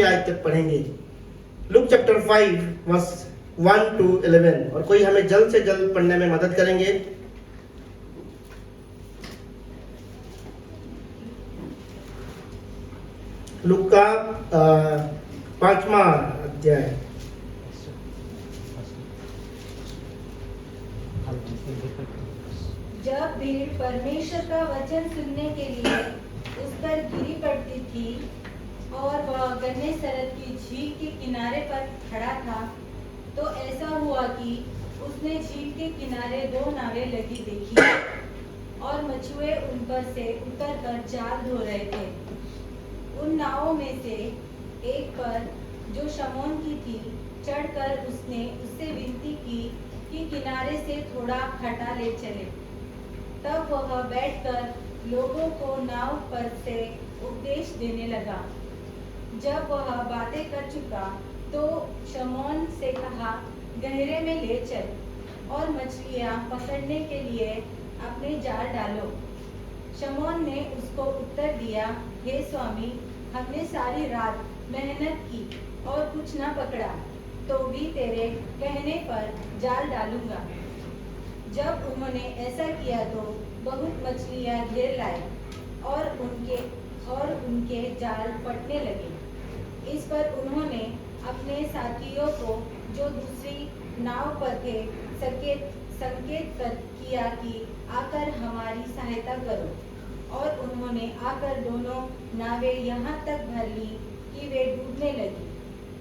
आयत तक पढ़ेंगे। Luke chapter 5 verse 1 to 11। और कोई हमें जल्द से जल्द पढ़ने में मदद करेंगे। लूक का 5वां अध्याय। जब भीड़ परमेश्वर का वचन सुनने के लिए उस पर गिरी पड़ती थी और वह गन्नेसरत की झील के किनारे पर खड़ा था, तो ऐसा हुआ कि उसने झील के किनारे 2 नावें लगी देखी और मछुए उन पर से उतरकर जाल धो रहे थे। उन नावों में से एक पर, जो शमौन की थी, चढ़कर उसने उससे विनती की कि किनारे से थोड़ा हटा ले चले। तब वह बैठकर लोगों को नाव पर से उपदेश देने लगा। जब वह बातें कर चुका तो शमौन से कहा, गहरे में ले चल और मछलियां पकड़ने के लिए अपने जाल डालो। शमौन ने उसको उत्तर दिया, हे स्वामी, हमने सारी रात मेहनत की और कुछ न पकड़ा, तो भी तेरे कहने पर जाल डालूंगा। जब उन्होंने ऐसा किया तो बहुत मछलियां घेर लाए और उनके जाल फटने लगे। इस पर उन्होंने अपने साथियों को, जो दूसरी नाव पर थे, संकेत किया कि आकर हमारी सहायता करो। और उन्होंने आकर दोनों नावें यहाँ तक भर ली कि वे डूबने लगी।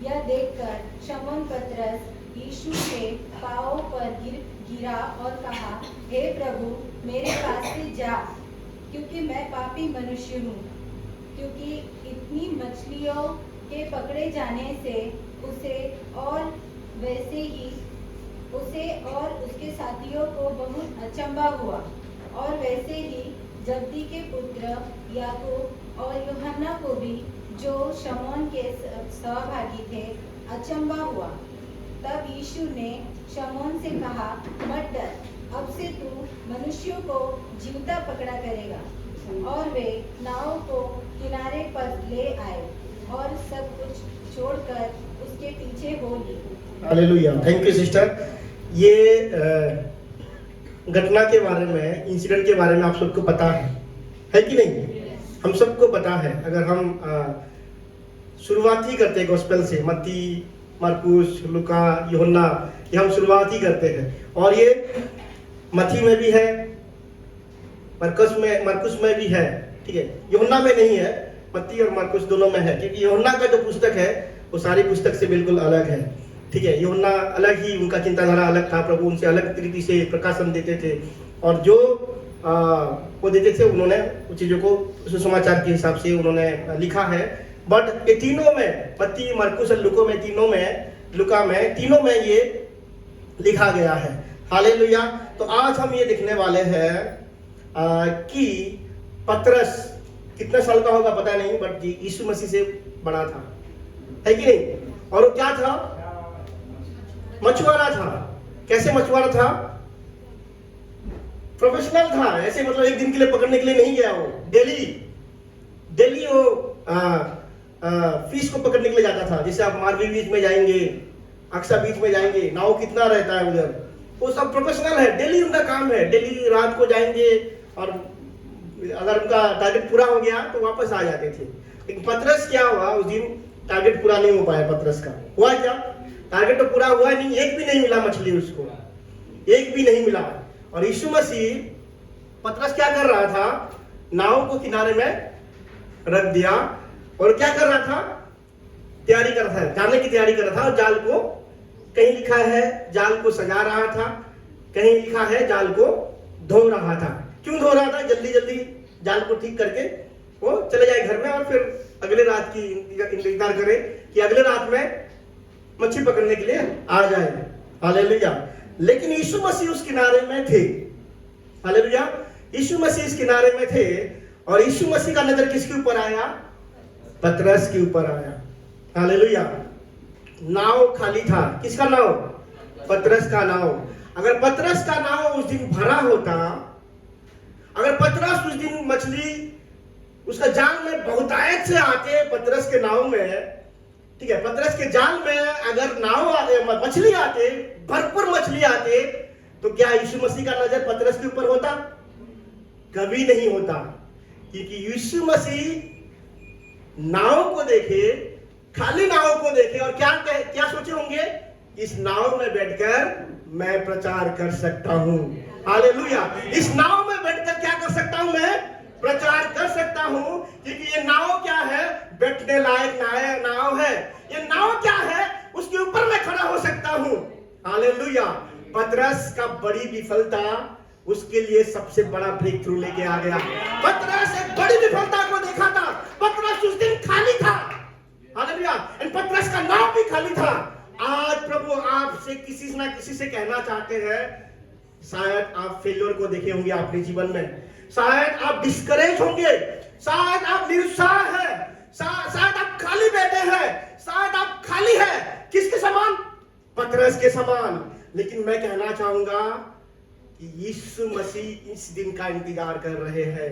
यह देखकर शमौन पतरस यीशु के पांवों पर गिरा और कहा, हे प्रभु, मेरे पास से जा, क्योंकि मैं पापी मनुष्य हूँ। क्योंकि इतनी मछलियों के पकड़े जाने से उसे और उसके साथियों को बहुत अचंभा हुआ। और वैसे ही जब्दी के पुत्र याकूब और यूहन्ना को भी, जो शमौन के सहभागी थे, अचंभा हुआ। तब यीशु ने शमौन से कहा, मत डर, अब से तू मनुष्यों को जीवता पकड़ा करेगा। और वे नाव को किनारे पर ले आए और सब कुछ छोड़कर उसके पीछे हो लिए। Hallelujah, thank you sister. ये घटना के बारे में, इंसिडेंट के बारे में आप सबको पता है कि नहीं? हम सबको पता है। अगर हम शुरुआत ही करते हैं गॉस्पेल से, मत्ती, मरकुस, लूका, यूहन्ना, ये हम शुरुआत ही करते हैं। और ये मत्ती में भी है, मरकुस में भी है, ठीक है। यूहन्ना में नहीं है, मत्ती और मरकुस दोनों में है, क्योंकि यूहन्ना का जो पुस्तक है वो सारी पुस्तक से बिल्कुल अलग है, ठीक है। यूहन्ना अलग ही, उनका चिंताधारा अलग था, प्रभु उनसे अलग तरीके से प्रकाशन देते थे। और जो वो देते थे, उन्होंने उन चीज़ों को सुसमाचार के हिसाब से उन्होंने लिखा है। बट ये तीनों में, मत्ती, मरकुस और लूका में तीनों में ये लिखा गया है। हालेलुया। तो आज हम ये देखने वाले हैं कि पतरस कितने साल का होगा पता नहीं, बट यीशु मसीह से बड़ा था, है कि नहीं? और वो क्या था? मछुआरा था। कैसे मछुआरा था? प्रोफेशनल था। ऐसे मतलब एक दिन के लिए पकड़ने के लिए नहीं गया वो। डेली वो फिश को पकड़ने के लिए जाता था। जैसे आप मारवी बीच में जाएंगे, अक्सा बीच में जाएंगे, नाव कितना रहता है उधर, वो सब प्रोफेशनल है। डेली उनका काम है। डेली रात को जाएंगे और अगर उनका टारगेट पूरा हो गया तो वापस आ जाते थे। लेकिन पतरस क्या हुआ, उस दिन टारगेट पूरा नहीं हो पाया पतरस का। हुआ क्या? टारगेट तो पूरा हुआ नहीं, एक भी नहीं मिला मछली उसको, एक भी नहीं मिला। और यीशु मसीह, पतरस क्या कर रहा था? नाव को किनारे में रख दिया और क्या कर रहा था? तैयारी कर रहा था, जाने की तैयारी कर रहा था। और जाल को, कहीं लिखा है जाल को सजा रहा था, कहीं लिखा है जाल को धो रहा था। क्यों धो रहा था? जल्दी जल्दी जाल को ठीक करके वो चले जाए घर में और फिर अगले रात की इंतजार करे कि अगले रात में मच्छी पकड़ने के लिए आ जाए। हालेलुया। लेकिन यीशु मसीह उस किनारे में थे। हालेलुया। यीशु मसीह इस किनारे में थे और यीशु मसीह का नजर किसके ऊपर आया? पतरस के ऊपर आया। हालेलुया। नाव खाली था। किसका नाव? पतरस का नाव। अगर पतरस का नाव उस दिन भरा होता, अगर पतरस उस दिन मछली उसका जाल में बहुतायत से आते पतरस के नाव में, ठीक है, पतरस के जाल में अगर नाव आते, मछली आते, भरपूर मछली आते, तो क्या यीशु मसीह का नजर पतरस के ऊपर होता? कभी नहीं होता, क्योंकि यीशु मसीह नाव को देखे, खाली नाव को देखे और क्या सोचे होंगे? इस नाव में बैठकर मैं प्रचार कर सकता हूं। हालेलुया। इस नाव में बैठकर क्या कर सकता हूं? मैं प्रचार कर सकता हूं, क्योंकि ये नाव क्या है? बैठने लायक नाव है। ये नाव क्या है? उसके ऊपर मैं खड़ा हो सकता हूं। हालेलुया। पतरस का बड़ी विफलता उसके लिए सबसे बड़ा ब्रेक थ्रू लेके आ गया। पतरस एक बड़ी विफलता को देखा था। पतरस उस दिन खाली था। हालेलुया। पतरस का नाव भी खाली था। आज प्रभु आपसे किसी ना किसी से कहना चाहते हैं, शायद आप फेलियर को देखे होंगे अपने जीवन में, शायद आप डिस्करेज होंगे, शायद आप निरुत्साह हैं, शायद आप खाली बैठे हैं, शायद आप खाली हैं। किसके समान? पतरस के समान। लेकिन मैं कहना चाहूंगा कि यीशु मसीह इस दिन का इंतजार कर रहे हैं।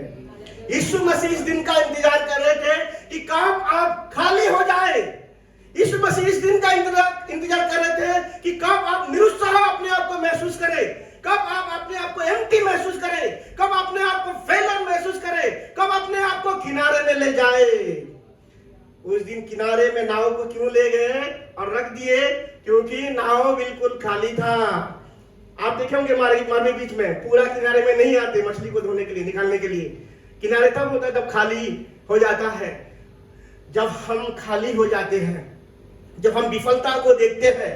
यीशु मसीह इस दिन का इंतजार कर रहे थे कि कब आप खाली हो जाए। यीशु मसीह इस दिन का इंतजार कर रहे थे कि कब आप निरुत्साह अपने आप को महसूस करें, कब आप अपने आप को एम्प्टी महसूस करें, कब अपने आप को फेलर महसूस करें, कब अपने आप को किनारे में ले जाए। उस दिन किनारे में नाव को क्यों ले गए और रख दिए? क्योंकि नाव बिल्कुल खाली था। आप देखे होंगे मार्ग बीच में पूरा किनारे में नहीं आते मछली को धोने के लिए, निकालने के लिए। किनारे तब होता है जब खाली हो जाता है। जब हम खाली हो जाते हैं, जब हम विफलता को देखते हैं,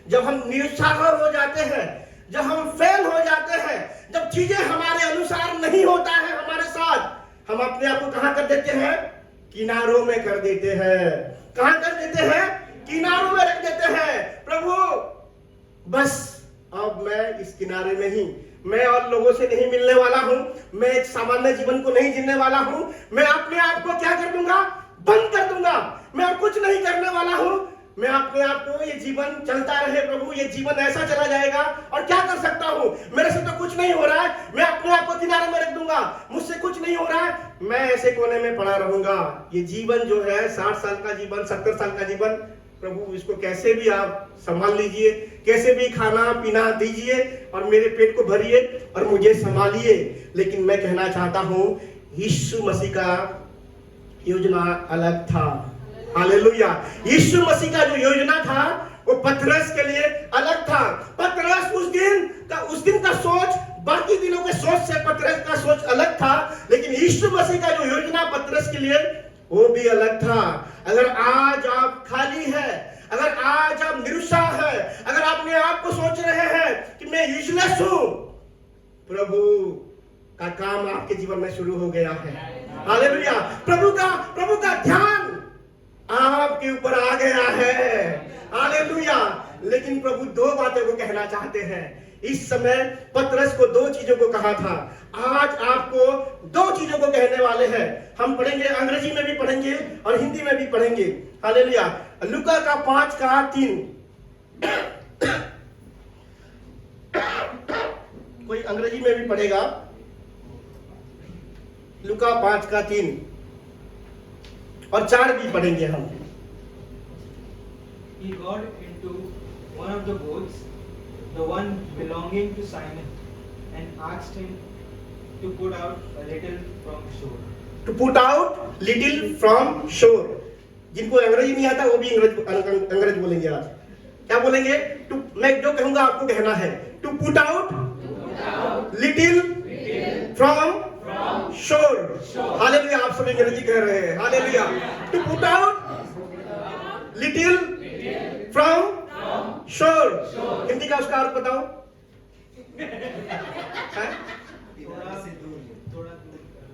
जब हम निरुत्साह हो जाते हैं, जब हम फेल हो जाते हैं, जब चीजें हमारे अनुसार नहीं होता है हमारे साथ, हम अपने आप को कहां कर देते हैं? किनारों में कर देते हैं। कहां कर देते हैं? किनारों में रख देते हैं। प्रभु बस अब मैं इस किनारे में ही, मैं और लोगों से नहीं मिलने वाला हूं, मैं एक सामान्य जीवन को नहीं जीने वाला हूं, मैं अपने आप को क्या कर दूंगा? बंद कर दूंगा। मैं और कुछ नहीं करने वाला हूं, मैं अपने आप को, ये जीवन चलता रहे प्रभु, ये जीवन ऐसा चला जाएगा और क्या कर सकता हूं? मेरे से तो कुछ नहीं हो रहा है, मैं अपने आप को किनारे में रख दूंगा, मुझसे कुछ नहीं हो रहा है, मैं ऐसे कोने में पड़ा रहूंगा। ये जीवन जो है 60 साल का जीवन, 70 साल का जीवन, प्रभु इसको कैसे भी आप संभाल लीजिए, कैसे भी खाना पीना दीजिए और मेरे पेट को भरिए और मुझे संभालिए। लेकिन मैं कहना चाहता हूं, यीशु मसीह का योजना अलग था। हालेलुया। यीशु मसीह का जो योजना था वो पतरस के लिए अलग था। पतरस उस दिन का सोच बाकी दिनों के सोच से पतरस का सोच अलग था, लेकिन यीशु मसीह का जो योजना पतरस के लिए वो भी अलग था। अगर आज आप खाली है, अगर आज आप निरुत्साह है, अगर अपने आप को सोच रहे हैं कि मैं यूजलेस हूं, प्रभु का काम आपके जीवन में शुरू हो गया है। हालेलुया। प्रभु का ध्यान आपके ऊपर आ गया है। हालेलुया। लेकिन प्रभु दो बातों को कहना चाहते हैं। इस समय पतरस को दो चीजों को कहा था, आज आपको दो चीजों को कहने वाले हैं। हम पढ़ेंगे, अंग्रेजी में भी पढ़ेंगे और हिंदी में भी पढ़ेंगे। हालेलुया। लूका का 5:3 कोई अंग्रेजी में भी पढ़ेगा। लूका 5:3 और 4 भी पढ़ेंगे हम। He got into one of the boats, the one belonging to Simon, and asked him to put out a little from shore. To put out little from shore. जिनको अंग्रेजी नहीं आता वो भी अंग्रेज बोलेंगे आज। क्या बोलेंगे? मैं जो कहूंगा आपको कहना है। To put out little from shore. Hallelujah. आप सब अंग्रेजी कह रहे हैं। Hallelujah. To put out little from shore. Hindi का उसका अर्थ बताओ।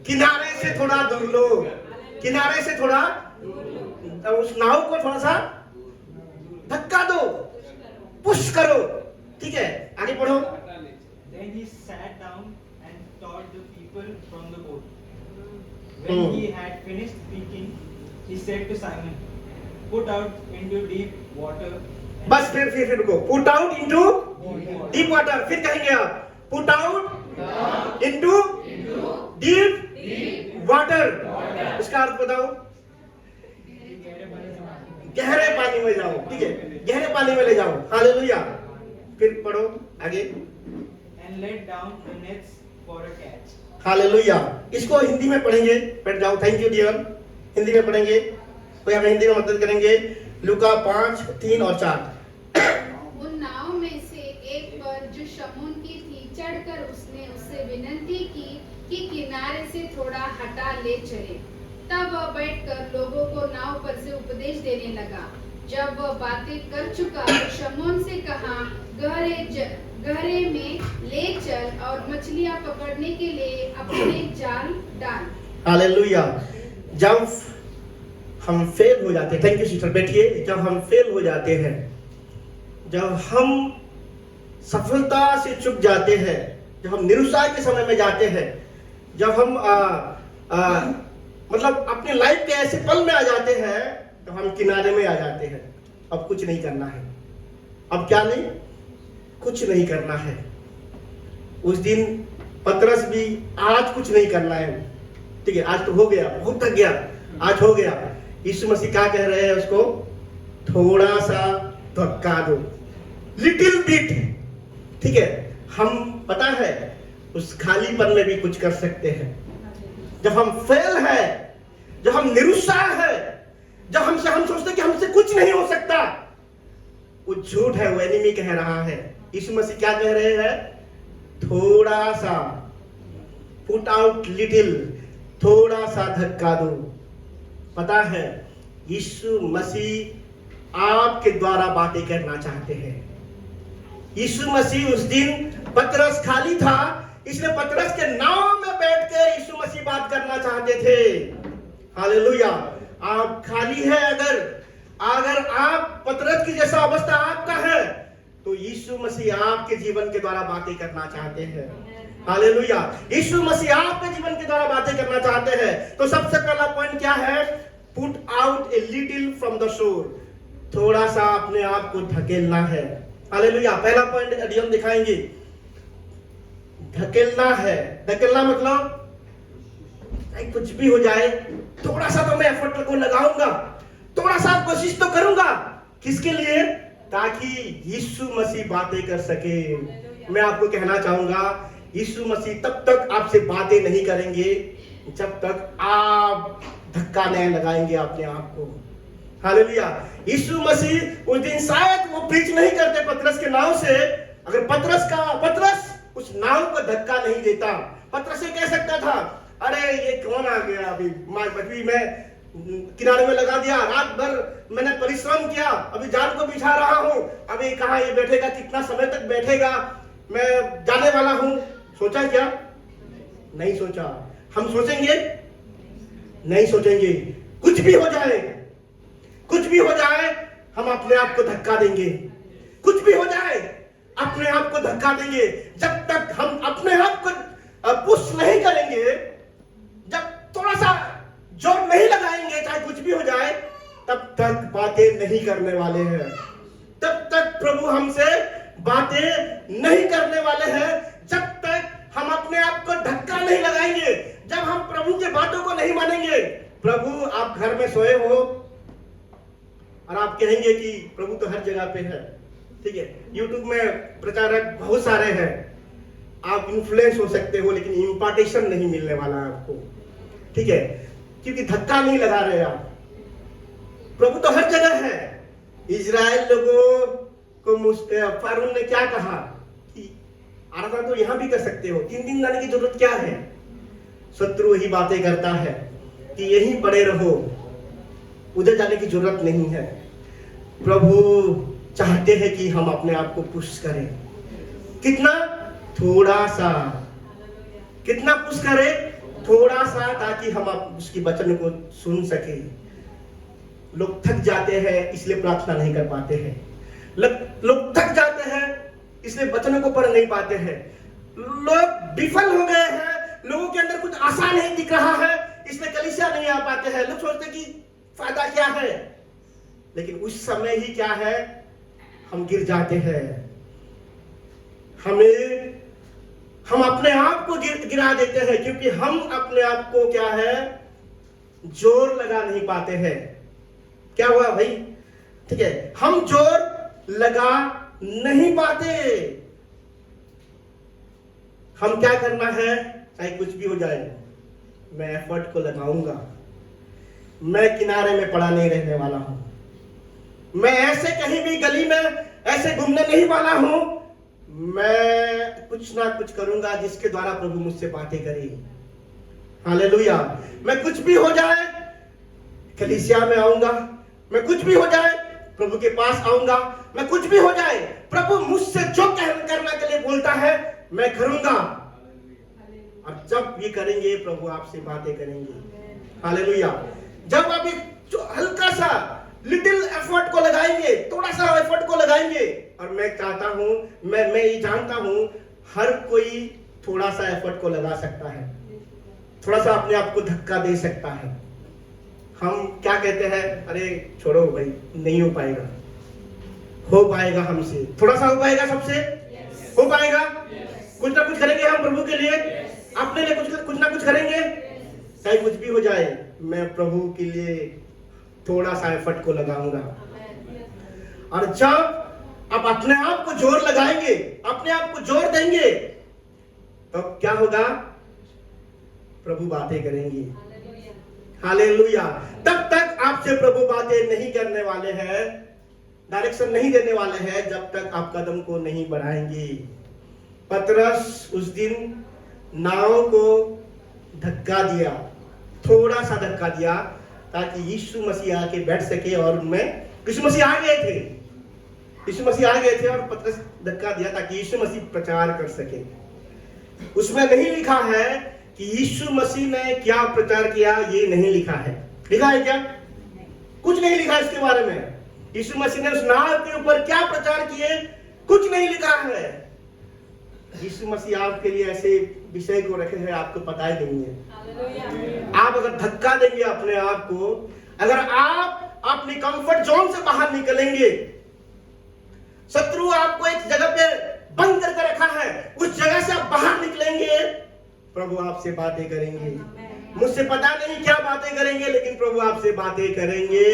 किनारे से थोड़ा दूर लो। किनारे से थोड़ा, उस नाव को थोड़ा सा धक्का दो, पुश करो। ठीक है, आगे पढ़ो। Then he sat down and taught the people from the boat. When he had finished speaking, he said to Simon, "Put out into deep water." बस फिर रुको। Put out into deep water. फिर कहेंगे आप put out into deep water. इसका अर्थ बताओ। गहरे पानी पानी में जाओ, ठीक है, गहरे पानी में ले जाओ। हालेलुया। फिर पढ़ो आगे। and let down the nets for a catch. Hallelujah. इसको हिंदी में पढ़ेंगे, बैठ जाओ। Thank you dear. हिंदी में पढ़ेंगे, कोई हमें हिंदी में मदद करेंगे। लूका 5:3 और 4। उन नाव में से एक पर जो शमून की थी चढ़कर उसने उससे विनती की कि किनारे से थोड़ा हटा ले चले। तब वह बैठकर लोगों को नाव पर से उपदेश देने लगा। जब वह बातें कर चुका तो शमून से कहा, गहरे में ले चल और मछलियां पकड़ने के लिए अपने जाल डाल। हालेलुया। जब हम फेल हो जाते हैं, थैंक यू सिस्टर, बैठिए। जब हम फेल हो जाते हैं, जब हम सफलता से चूक जाते हैं, जब हम निरुत्साह के समय में जाते हैं, जब हम मतलब अपने लाइफ के ऐसे पल में आ जाते हैं, तो हम किनारे में आ जाते हैं। अब कुछ नहीं करना है। अब क्या नहीं, कुछ नहीं करना है। उस दिन पतरस भी, आज कुछ नहीं करना है, ठीक है, आज तो हो गया, बहुत थक गया, आज हो गया। यीशु मसीह क्या कह रहे हैं उसको? थोड़ा सा धक्का दो, लिटिल बिट, ठीक है। हम पता है उस खालीपन में भी कुछ कर सकते हैं। जब हम फेल है, जब हम निरुत्साह है, जब हम सोचते कि हमसे कुछ नहीं हो सकता, वो झूठ है, वो एनिमी कह रहा है। यीशु मसीह क्या कह रहे हैं? थोड़ा सा, पुट आउट लिटिल, थोड़ा सा धक्का दो। पता है यीशु मसीह आपके द्वारा बातें करना चाहते हैं। यीशु मसीह उस दिन पतरस खाली था, इसलिए पतरस के नाव में बैठकर यीशु मसीह बात करना चाहते थे। हालेलुया। आप खाली है, अगर आप पतरस की जैसा अवस्था आपका है, तो यीशु मसीह आपके जीवन के द्वारा बातें करना चाहते हैं। हालेलुया। यीशु मसीह आपके जीवन के द्वारा बातें करना चाहते हैं। तो सबसे पहला पॉइंट क्या है? Put out a little from the shore, थोड़ा सा अपने आप को धकेलना है। हालेलुया। पहला पॉइंट अध्ययन दिखाएंगे, धकेलना है। धकेलना मतलब कुछ भी हो जाए, थोड़ा सा तो मैं एफर्ट को लगाऊंगा, थोड़ा सा कोशिश तो करूंगा। किसके लिए? ताकि यीशु मसीह बातें कर सके। मैं आपको कहना चाहूंगा, यीशु मसीह तब तक आपसे बातें नहीं करेंगे जब तक आप धक्का नहीं लगाएंगे अपने आप को। हालेलुया। यीशु मसीह उस दिन शायद वो प्रीच नहीं करते पतरस के नाव से, अगर पतरस उस नाव को धक्का नहीं देता। पतरस से कह सकता था, अरे ये कौन आ गया, अभी मैं किनारे में लगा दिया, रात भर मैंने परिश्रम किया, अभी जाल को बिछा रहा हूं, अभी कहां ये बैठेगा, कितना समय तक बैठेगा, मैं जाने वाला हूं। सोचा क्या? नहीं सोचा। हम सोचेंगे? नहीं सोचेंगे। कुछ भी हो जाए, कुछ भी हो जाए, हम अपने आप को धक्का देंगे। कुछ भी हो जाए, अपने आप को धक्का देंगे। जब तक हम अपने आप को पुश नहीं करेंगे, जब थोड़ा सा जोर नहीं लगाएंगे, चाहे कुछ भी हो जाए, तब तक बातें नहीं करने वाले हैं। तब तक प्रभु हमसे बातें नहीं करने वाले हैं। जब तक हम अपने आप को धक्का नहीं लगाएंगे, जब हम प्रभु के बातों को नहीं मानेंगे। प्रभु, आप घर में सोए हो और आप कहेंगे कि प्रभु तो हर जगह पे है, ठीक है। यूट्यूब में प्रचारक बहुत सारे हैं, आप इन्फ्लुएंस हो सकते हो, लेकिन इम्पार्टेशन नहीं मिलने वाला आपको, ठीक है, क्योंकि धक्का नहीं लगा रहे आप। प्रभु तो हर जगह है। इजराइल लोगों को फारून ने क्या कहा कि आराधना तो यहां भी कर सकते हो, 3 दिन जाने की जरूरत क्या है? शत्रु ही बातें करता है कि यहीं पड़े रहो, उधर जाने की जरूरत नहीं है। प्रभु चाहते हैं कि हम अपने आप को पुश करें। कितना? थोड़ा सा। कितना पुश करें? थोड़ा सा, ताकि हम उसकी वचन को सुन सके। लोग थक जाते हैं, इसलिए प्रार्थना नहीं कर पाते हैं। लोग थक जाते हैं, इसलिए वचनों को पढ़ नहीं पाते हैं। लोग विफल हो गए हैं, लोगों के अंदर कुछ आशा नहीं दिख रहा है, इसलिए कलीसिया नहीं आ पाते हैं। लोग सोचते कि फायदा क्या है, लेकिन उस समय ही क्या है, हम गिर जाते हैं। हम अपने आप को गिरा देते हैं, क्योंकि हम अपने आप को क्या है, जोर लगा नहीं पाते हैं। क्या हुआ भाई? ठीक है, हम जोर लगा नहीं पाते। हम क्या करना है, चाहे कुछ भी हो जाए, मैं एफर्ट को लगाऊंगा। मैं किनारे में पड़ा नहीं रहने वाला हूं। मैं ऐसे कहीं भी गली में ऐसे घूमने नहीं वाला हूं। मैं कुछ ना कुछ करूंगा जिसके द्वारा प्रभु मुझसे बातें करे। हालेलुया। मैं कुछ भी हो जाए कलीसिया में आऊंगा, मैं कुछ भी हो जाए प्रभु के पास आऊंगा, मैं कुछ भी हो जाए प्रभु मुझसे जो करने के लिए बोलता है मैं करूंगा। और जब ये करेंगे प्रभु आपसे बातें करेंगे। हालेलुया। जब आप एक जो हल्का सा लिटिल एफर्ट को लगाएंगे, थोड़ा सा एफर्ट को लगाएंगे, और मैं चाहता हूं, मैं ये जानता हूं हर कोई थोड़ा सा एफर्ट को लगा सकता है, थोड़ा सा अपने आप को धक्का दे सकता है। हम क्या कहते हैं, अरे छोड़ो भाई, नहीं हो पाएगा। हो पाएगा हमसे, थोड़ा सा हो पाएगा सबसे, हो पाएगा। कुछ ना कुछ करेंगे हम प्रभु के लिए, अपने लिए कुछ ना कुछ करेंगे। चाहे कुछ भी हो जाए, मैं प्रभु के लिए थोड़ा सा एफर्ट को लगाऊंगा। और जब आप अपने आप को जोर लगाएंगे, अपने आप को जोर देंगे, तो क्या होगा, प्रभु बातें करेंगे। हालेलुया। तब तक आपसे प्रभु बातें नहीं करने वाले हैं, डायरेक्शन नहीं देने वाले हैं, जब तक आप कदम को नहीं बढ़ाएंगे। पतरस उस दिन नाव को धक्का दिया, थोड़ा सा धक्का दिया, ताकि यीशु मसीह आके बैठ सके। और उनमें यीशु मसीह आ गए थे, यीशु मसीह आ गए थे, और पतरस धक्का दिया ताकि यीशु मसीह प्रचार कर सके। उसमें नहीं लिखा है कि यीशु मसीह ने क्या प्रचार किया, ये नहीं लिखा है। लिखा है क्या? कुछ नहीं लिखा इसके बारे में। यीशु मसीह ने उस नाव के ऊपर क्या प्रचार किए, कुछ नहीं लिखा है। यीशु मसीह आपके लिए ऐसे विषय को रखे हैं, आपको पता ही नहीं है। आप अगर धक्का देंगे अपने आप को, अगर आप अपनी कंफर्ट जोन से बाहर निकलेंगे, शत्रु आपको एक जगह पे बंद करके रखा है, उस जगह से आप बाहर निकलेंगे, प्रभु आपसे बातें करेंगे। मुझसे पता नहीं क्या बातें करेंगे, लेकिन प्रभु आपसे बातें करेंगे।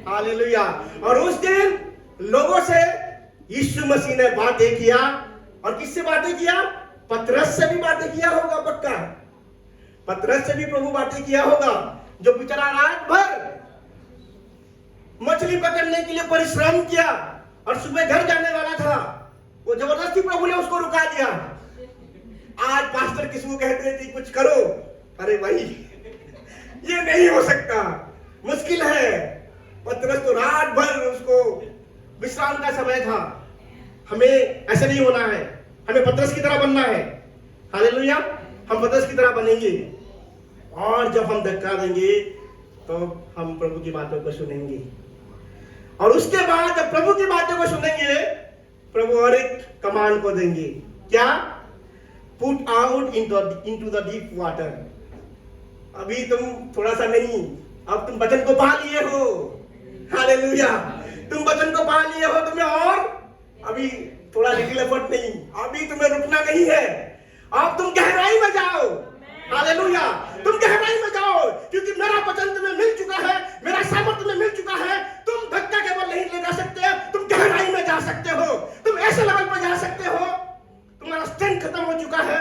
हालेलुया। और उस दिन लोगों से यीशु मसीह ने बातें किया, और किससे बातें किया? पतरस से भी बातें किया होगा, पक्का पतरस से भी प्रभु बातें किया होगा, जो बेचारा रात भर मछली पकड़ने के लिए परिश्रम किया और सुबह घर जाने वाला था। वो जबरदस्ती प्रभु ने उसको रुका दिया। आज पास्टर किसी को कहते थे कुछ करो, अरे भाई ये नहीं हो सकता, मुश्किल है। पतरस तो रात भर, उसको विश्राम का समय था। हमें ऐसा नहीं होना है, हमें पतरस की तरह बनना है। हालेलुया। हम पतरस की तरह बनेंगे, और जब हम धक्का देंगे तो हम प्रभु की बातों को सुनेंगे। और उसके बाद जब प्रभु की बातों को सुनेंगे, प्रभु और एक कमांड को देंगे। क्या? Put out into the deep water. अभी तुम थोड़ा सा नहीं, अब तुम वचन को पा लिए हो। हालेलुया। तुम वचन को पा लिए हो, तुम्हें और अभी थोड़ा लिटिल एफर्ट नहीं, अभी तुम्हें रुकना नहीं है। अब तुम गहराई में जाओ। हालेलुया। तुम गहराई में जाओ, क्योंकि मेरा वचन तुम्हें मिल चुका है, मेरा सामर्थ्य तुम्हें मिल चुका है। तुम धक्का केवल नहीं ले जा सकते, तुम गहराई में जा सकते हो। तुम ऐसे लेवल पर जा सकते हो, तुम्हारा स्ट्रेंथ खत्म हो चुका है,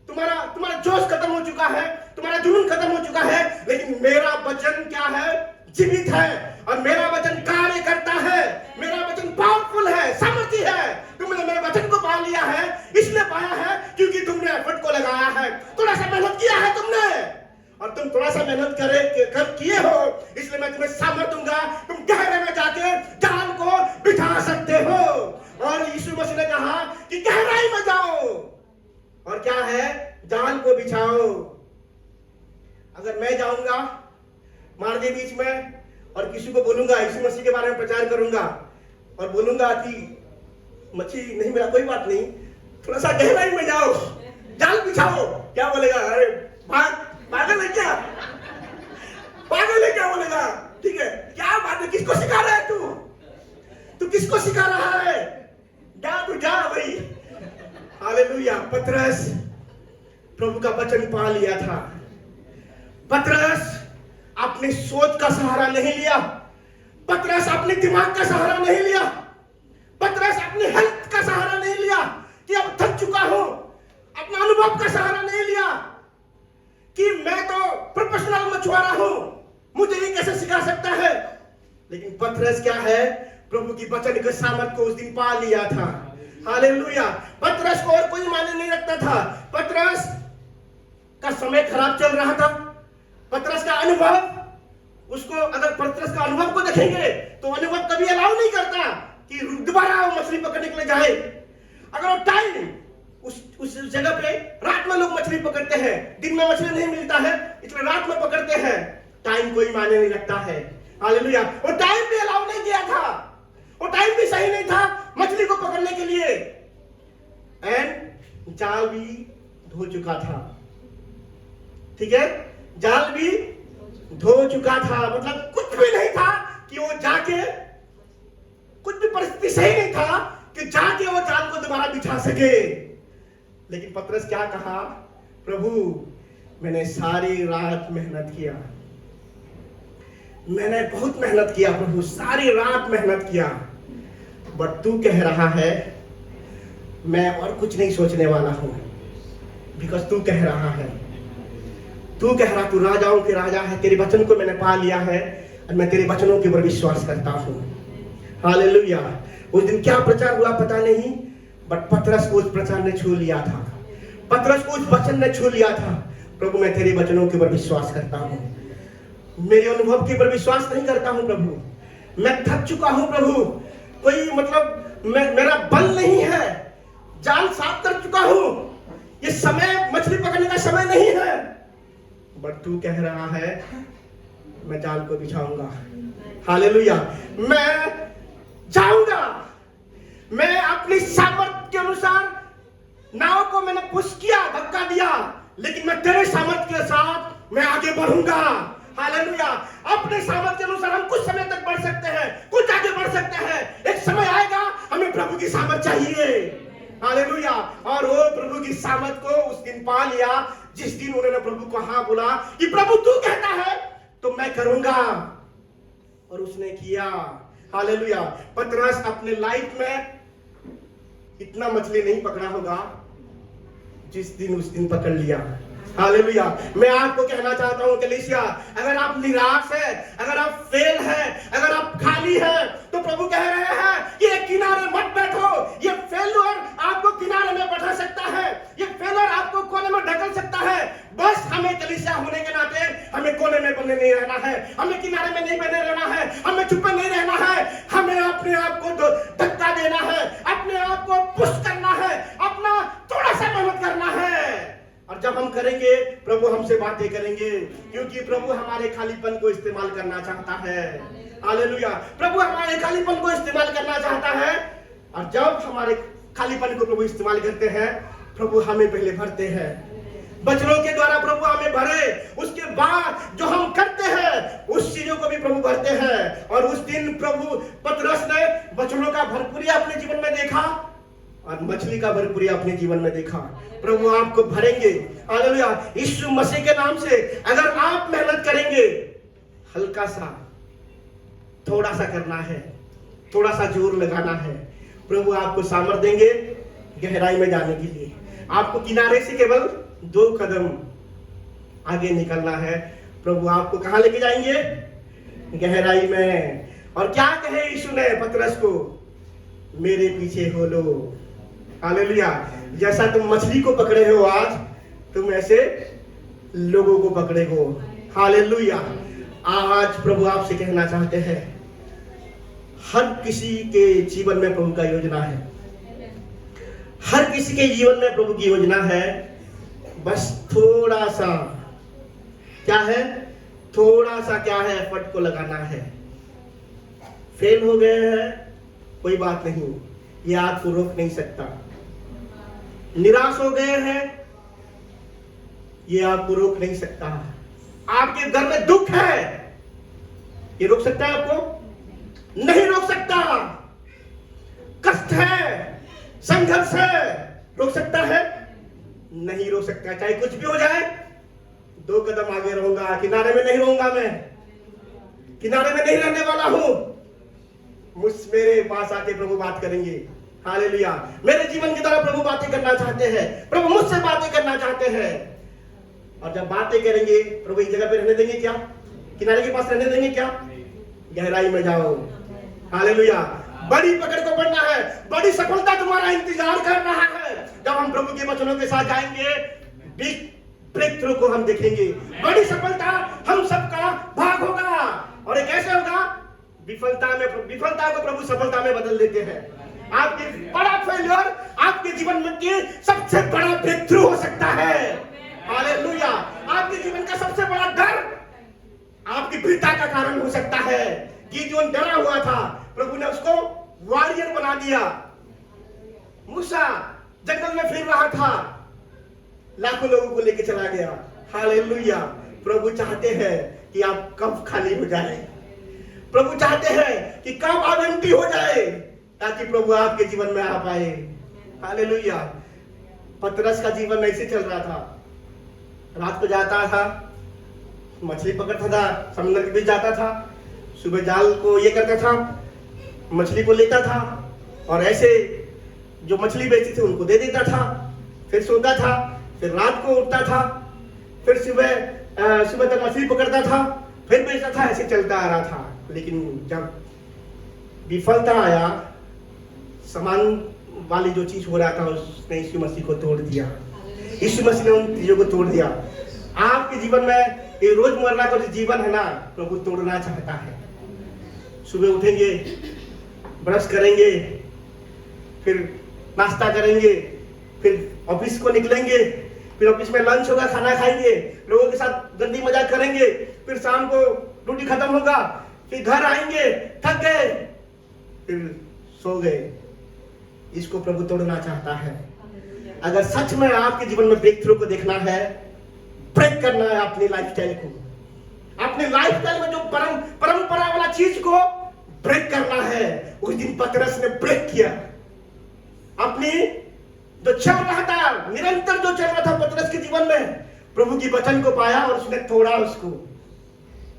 तुम्हारा जोश खत्म हो चुका है, तुम्हारा जुनून खत्म हो चुका है, लेकिन मेरा वचन क्या है? जीवित है, और मेरा वचन कार्य करता है। मेरा वचन पावरफुल है, सामर्थी है। तुमने मेरे वचन को पा लिया है, इसलिए पाया है क्योंकि तुमने एफर्ट को लगाया है, थोड़ा सा मेहनत किया है तुमने, और तुम थोड़ा सा मेहनत किए हो, इसलिए मैं तुम्हें सामर्थ्य दूंगा। तुम गहरे में जाके जाल को बिठा सकते हो। और यीशु मसीह ने कहा कि गहराई में जाओ, और क्या है? जाल को बिछाओ। अगर मैं जाऊंगा मार्ग के बीच में और किसी को बोलूंगा, यीशु मसीह के बारे में प्रचार करूंगा, और बोलूंगा कि मछली नहीं मिला, कोई बात नहीं, थोड़ा सा गहराई में जाओ, जाल बिछाओ, क्या बोलेगा? अरे पागल है क्या? पागल है क्या बोलेगा? ठीक है, क्या बात है, किसको सिखा रहा है तू किसको सिखा रहा है? तू जा भाई। हालेलुया। पतरस प्रभु का वचन पा लिया था। पतरस अपनी सोच का सहारा नहीं लिया, पतरस अपने दिमाग का सहारा नहीं लिया, पतरस अपने हेल्थ का सहारा नहीं लिया कि अब थक चुका हूं, अपना अनुभव का सहारा नहीं लिया कि मैं तो प्रोफेशनल मछुआरा हूं, मुझे ये कैसे सिखा सकता है। लेकिन पतरस क्या है, प्रभु की वचन के सामर्थ को उस दिन पा लिया था। हालेलुया। पतरस को और कोई माने नहीं रखता था। पतरस का समय खराब चल रहा था, पतरस का अनुभव, उसको अगर पतरस का अनुभव को देखेंगे तो अनुभव कभी अलाउ नहीं करता कि दोबारा वो मछली पकड़ने के लिए जाए। अगर वो टाइम उस जगह पे रात में लोग मछली पकड़ते हैं, दिन में मछली नहीं मिलता है इसलिए रात में पकड़ते हैं, टाइम कोई मायने नहीं रखता है। हालेलुया। वो टाइम भी अलाउ नहीं किया था, वो टाइम भी सही नहीं था मछली को पकड़ने के लिए। एंड जाल भी धो चुका था, ठीक है, जाल भी धो चुका था, मतलब कुछ भी नहीं था कि वो जाके, कुछ भी परिस्थिति सही नहीं था कि जाके वो जाल को दोबारा बिछा सके। लेकिन पतरस क्या कहा, प्रभु मैंने सारी रात मेहनत किया, मैंने बहुत मेहनत किया प्रभु, सारी रात मेहनत किया, बट तू कह रहा है मैं और कुछ नहीं सोचने वाला हूं, बिकॉज तू कह रहा है, तू कह रहा, तू राजाओं के राजा है, तेरे वचन को मैंने पा लिया है और मैं तेरे वचनों के ऊपर विश्वास करता हूं। हालेलुया। उस दिन क्या प्रचार हुआ पता नहीं, बट पतरस को उस प्रचार ने छू लिया था, पतरस को उस वचन ने छू लिया था। प्रभु मैं तेरे वचनों के ऊपर विश्वास करता हूं, मेरे अनुभव के ऊपर विश्वास नहीं करता हूं प्रभु, मैं थक चुका हूं प्रभु, कोई मतलब मेरा बल नहीं है, जाल साफ कर चुका हूं, ये समय मछली पकड़ने का समय नहीं है, बट तू कह रहा है मैं जाल को बिछाऊंगा। हालेलुया। मैं जाऊंगा, मैं अपनी सामर्थ्य के अनुसार नाव को मैंने पुश किया, धक्का दिया, लेकिन मैं तेरे सामर्थ्य के साथ मैं आगे बढ़ूंगा। हालेलुया। अपने सामर्थ्य के अनुसार हम कुछ समय तक बढ़ सकते हैं, कुछ आगे बढ़ सकते हैं, एक समय आएगा हमें प्रभु की सामर्थ चाहिए। हालेलुया। और वो प्रभु की सामर्थ को उस दिन पा लिया जिस दिन उन्होंने प्रभु को हाँ बोला कि प्रभु तू कहता है तो मैं करूंगा, और उसने किया। हालेलुया। पतरस अपने लाइफ में इतना मछली नहीं पकड़ा होगा जिस दिन उस दिन पकड़ लिया। हालेलुया। मैं आपको कहना चाहता हूं कलीसिया, अगर आप निराश है, अगर आप फेल है, अगर आप खाली है, तो प्रभु कह रहे हैं ये किनारे मत बैठो, ये फेलर आपको किनारे में बैठा सकता है, ये फेलर आपको कोने में ढकल सकता है। बस हमें कलीसिया होने के नाते हमें कोने में बने नहीं रहना है, हमें किनारे में नहीं बने रहना है, हमें चुप नहीं रहना है, हमें अपने आप को धक्का देना है, अपने आप को पुश करना है, अपना थोड़ा सा मेहनत करना है। और जब हम करेंगे प्रभु हमसे बातें करेंगे, क्योंकि प्रभु हमारे खालीपन को इस्तेमाल करना चाहता है। हालेलुया। प्रभु हमारे खालीपन को इस्तेमाल करना चाहता है, और जब हमारे खालीपन को प्रभु इस्तेमाल करते हैं, प्रभु हमें पहले भरते हैं, वचनों के द्वारा प्रभु हमें भरे, उसके बाद जो हम करते हैं उस चीजों को भी प्रभु भरते हैं। और उस दिन प्रभु पतरस ने वचनों का भरपूरी अपने जीवन में देखा और मछली का भरपूरी अपने जीवन में देखा। प्रभु आपको भरेंगे। हालेलुया। यीशु मसीह के नाम से अगर आप मेहनत करेंगे, हल्का सा, थोड़ा सा करना है, थोड़ा सा जोर लगाना है, प्रभु आपको सामर्थ देंगे गहराई में जाने के लिए। आपको किनारे से केवल 2 कदम आगे निकलना है। प्रभु आपको कहां लेके जाएंगे? गहराई में। और क्या कहे यीशु ने पतरस को? मेरे पीछे हो लो। हालेलुया। जैसा तुम मछली को पकड़े हो आज, तुम ऐसे लोगों को पकड़े हो। हालेलुया। आज प्रभु आपसे कहना चाहते हैं, हर किसी के जीवन में प्रभु का योजना है, हर किसी के जीवन में प्रभु की योजना है। बस थोड़ा सा क्या है, थोड़ा सा क्या है, एफर्ट को लगाना है। फेल हो गए हैं, कोई बात नहीं, ये आपको रोक नहीं सकता। निराश हो गए हैं, ये आपको रोक नहीं सकता। आपके घर में दुख है, ये रोक सकता है आपको? नहीं रोक सकता। कष्ट है, संघर्ष है, रोक सकता है? नहीं रोक सकता। चाहे कुछ भी हो जाए, 2 कदम आगे रहूंगा, किनारे में नहीं रहूंगा, मैं किनारे में नहीं रहने वाला हूं। मेरे पास आके प्रभु बात करेंगे। हालेलुया। मेरे जीवन के द्वारा प्रभु बातें करना चाहते हैं, प्रभु मुझसे बातें करना चाहते हैं। और जब बातें करेंगे, प्रभु एक जगह पे रहने देंगे क्या? किनारे के पास रहने देंगे क्या? गहराई में जाओ। हालेलुया। बड़ी पकड़ को बढ़ना है, बड़ी सफलता तुम्हारा इंतजार कर रहा है। जब हम प्रभु के वचनों के साथ जाएंगे, बिग ब्रेक थ्रू को हम देखेंगे। बड़ी सफलता हम सबका भाग होगा। और ये कैसे होगा? विफलता को प्रभु सफलता में बदल देते हैं। आपके बड़ा फेलियर आपके जीवन में की सबसे बड़ा ब्रेक थ्रू हो सकता है। हालेलुया। आपके जीवन का सबसे बड़ा डर आपकी प्रीता का कारण हो सकता है। गिदोन डरा हुआ था, प्रभु ने उसको वॉरियर बना दिया। मूसा जंगल में फिर रहा था, लाखों लोगों को लेके चला गया। हालेलुया। प्रभु चाहते हैं कि आप कब खाली हो जाए, प्रभु चाहते हैं कि कब आप एम्प्टी हो जाए, ताकि प्रभु आपके जीवन में आ पाए। हालेलुया। पतरस का जीवन ऐसे चल रहा था। रात को जाता था, मछली पकड़ता था, समुद्र के बीच जाता था, सुबह जाल को ये करता था, मछली को लेता था और ऐसे जो मछली बेचती थी उनको दे देता था, फिर सोता था, फिर रात को उठता था, फिर सुबह तक मछली पकड़ता था, फिर बेचता था, ऐसे चलता आ रहा था। लेकिन जब विफलता आया, समान वाली जो चीज हो रहा था, उसने यीशु मसीह को तोड़ दिया। यीशु मसीह ने उन चीजों को तोड़ दिया। आपके जीवन में ये रोजमर्रा का जो जीवन है ना, प्रभु तोड़ना चाहता है। सुबह उठेंगे, ब्रश करेंगे, फिर नाश्ता करेंगे, फिर ऑफिस को निकलेंगे, फिर ऑफिस में लंच होगा, खाना खाएंगे, लोगों के साथ गंदी मजाक करेंगे, फिर शाम को ड्यूटी खत्म होगा, फिर घर आएंगे, थक गए, फिर सो गए। इसको प्रभु तोड़ना चाहता है। अगर सच में आपके जीवन में ब्रेक थ्रू को देखना है, ब्रेक करना है अपनी लाइफस्टाइल को, अपने लाइफस्टाइल में जो परंपरा वाला चीज को ब्रेक करना है। उस दिन पतरस ने ब्रेक किया। अपनी जो चल रहा था, निरंतर जो चल रहा था पतरस के जीवन में, प्रभु की वचन को पाया और उसने तोड़ा उसको।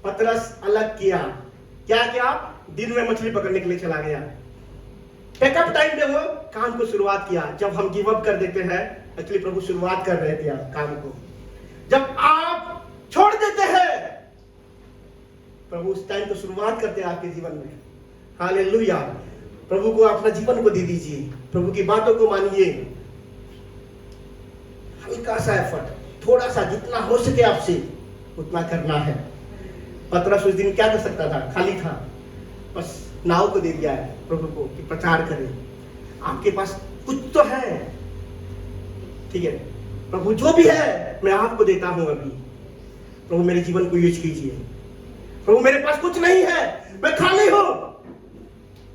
पतरस अलग किया। क्या किया? दिन में मछली पकड़ने के लिए चला गया। टेकअप टाइम पे वो काम को शुरुआत किया। जब हम गिव अप कर देते हैं, एक्चुअली प्रभु शुरुआत कर रहे थे काम को। जब आप छोड़ देते हैं, प्रभु उस टाइम तो शुरुआत करते हैं आपके जीवन में। हालेलुया। प्रभु को अपना जीवन को दे दीजिए, प्रभु की बातों को मानिए। हल्का सा एफर्ट, थोड़ा सा, जितना हो सके आपसे उतना करना है। पतरस उस दिन क्या कर सकता था? खाली था, बस नाव को दे दिया है प्रभु को कि प्रचार करें। आपके पास कुछ तो है, ठीक है, प्रभु जो भी है मैं आपको देता हूं अभी। प्रभु मेरे जीवन को यूज कीजिए। प्रभु मेरे पास कुछ नहीं है, मैं खाली हूं।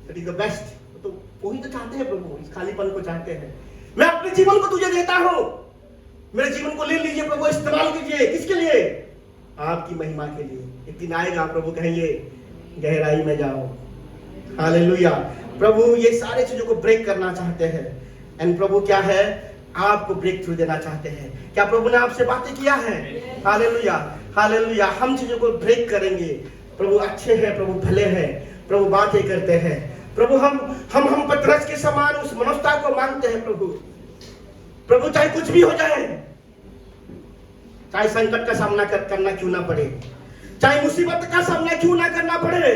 That is the best. तो वही तो चाहते हैं प्रभु, इस खालीपन को चाहते हैं। मैं अपने जीवन को तुझे देता हूं, मेरे जीवन को ले लीजिए प्रभु, इस्तेमाल कीजिए। किसके लिए? आपकी महिमा के लिए। एक दिन आएगा प्रभु कहेंगे गहराई में जाओ। हालेलुया। प्रभु ये सारे चीजों को ब्रेक करना चाहते हैं। एंड प्रभु क्या है? आपको ब्रेक थ्रू देना चाहते हैं। क्या प्रभु ने आपसे बातें किया है? हालेलुया। हालेलुया। हम चीजों को ब्रेक करेंगे। प्रभु अच्छे हैं, प्रभु भले हैं, प्रभु बातें करते हैं। प्रभु हम पतरस के समान उस मनुष्यता को मांगते हैं। प्रभु चाहे कुछ भी हो जाए, चाहे संकट का सामना करना क्यों ना पड़े, चाहे मुसीबत का सामना क्यों ना करना पड़े,